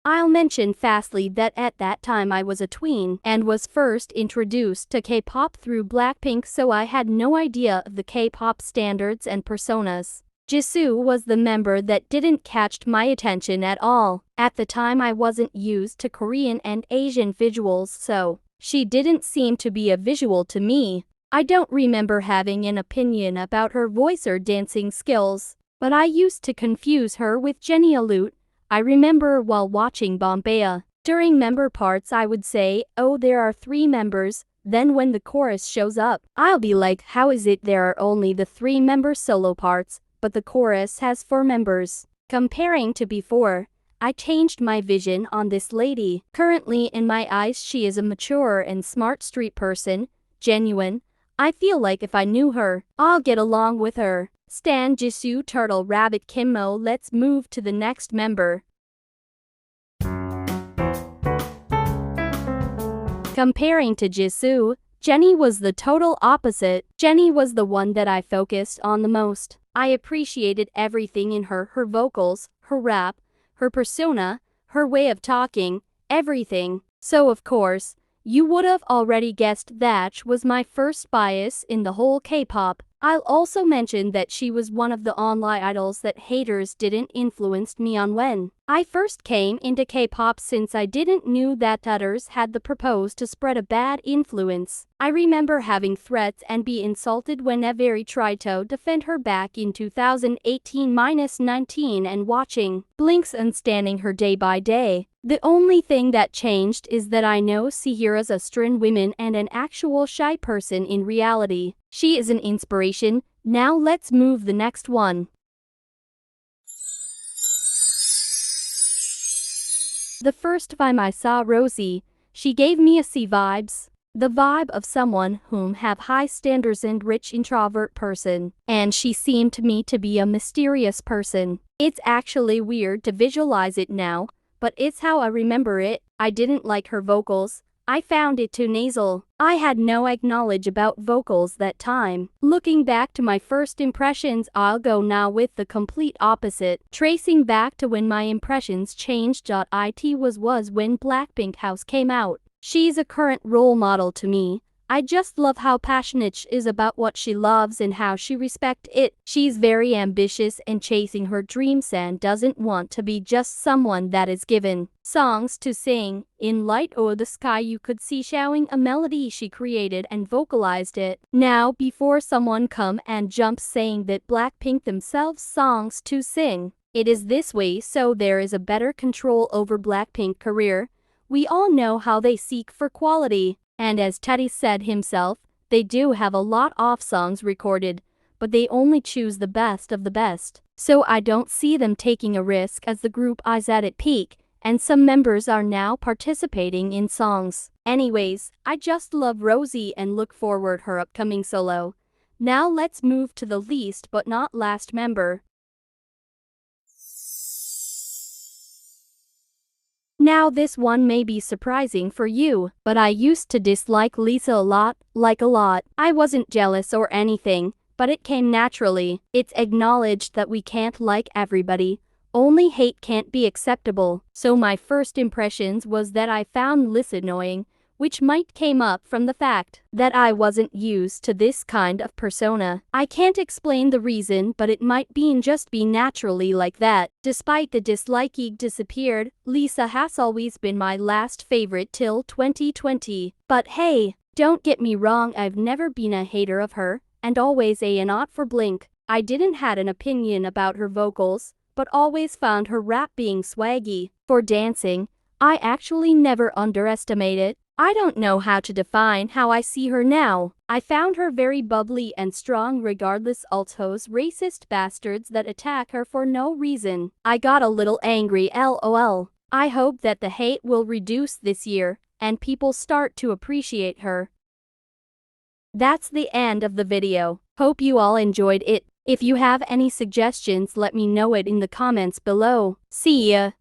I'll mention fastly that at that time I was a tween and was first introduced to K-pop through Blackpink, so I had no idea of the K-pop standards and personas. Jisoo was the member that didn't catch my attention at all. At the time I wasn't used to Korean and Asian visuals, so she didn't seem to be a visual to me. I don't remember having an opinion about her voice or dancing skills, but I used to confuse her with Jennie a lot. I remember while watching Bombayah, during member parts I would say, oh, there are 3 members, then when the chorus shows up, I'll be like, how is it there are only the 3 member solo parts, but the chorus has 4 members? Comparing to before, I changed my vision on this lady. Currently in my eyes she is a mature and smart street person, genuine. I feel like if I knew her, I'll get along with her. Stan Jisoo Turtle Rabbit Kimmo. Let's move to the next member. Comparing to Jisoo, Jennie was the total opposite. Jennie was the one that I focused on the most. I appreciated everything in her vocals, her rap, her persona, her way of talking, everything. So of course, you would have already guessed that was my first bias in the whole K-pop. I'll also mention that she was one of the online idols that haters didn't influence me on when I first came into K-pop, since I didn't knew that others had the purpose to spread a bad influence. I remember having threats and be insulted whenever I tried to defend her back in 2018-19 and watching Blinks and standing her day by day. The only thing that changed is that I know see her as a stern woman and an actual shy person in reality. She is an inspiration. Now let's move the next one. The first time I saw Rosé, she gave me a C vibes. The vibe of someone whom have high standards and rich introvert person. And she seemed to me to be a mysterious person. It's actually weird to visualize it now, but it's how I remember it. I didn't like her vocals. I found it too nasal. I had no knowledge about vocals that time. Looking back to my first impressions, I'll go now with the complete opposite. Tracing back to when my impressions changed, it was when Blackpink House came out. She's a current role model to me. I just love how passionate she is about what she loves and how she respects it. She's very ambitious and chasing her dreams and doesn't want to be just someone that is given songs to sing. In Light O'er the Sky you could see showing a melody she created and vocalized it. Now before someone come and jumps saying that Blackpink themselves songs to sing, it is this way, so there is a better control over Blackpink career. We all know how they seek for quality. And as Teddy said himself, they do have a lot of songs recorded, but they only choose the best of the best. So I don't see them taking a risk as the group is at its peak, and some members are now participating in songs. Anyways, I just love Rosé and look forward her upcoming solo. Now let's move to the least but not last member. Now this one may be surprising for you, but I used to dislike Lisa a lot, like a lot. I wasn't jealous or anything, but it came naturally. It's acknowledged that we can't like everybody. Only hate can't be acceptable. So my first impressions was that I found Lisa annoying, which might came up from the fact that I wasn't used to this kind of persona. I can't explain the reason, but it might just be naturally like that. Despite the dislike disappeared, Lisa has always been my last favorite till 2020. But hey, don't get me wrong, I've never been a hater of her, and always a not for Blink. I didn't had an opinion about her vocals, but always found her rap being swaggy. For dancing, I actually never underestimated. I don't know how to define how I see her now. I found her very bubbly and strong regardless of those racist bastards that attack her for no reason. I got a little angry, lol. I hope that the hate will reduce this year, and people start to appreciate her. That's the end of the video. Hope you all enjoyed it. If you have any suggestions, let me know it in the comments below. See ya!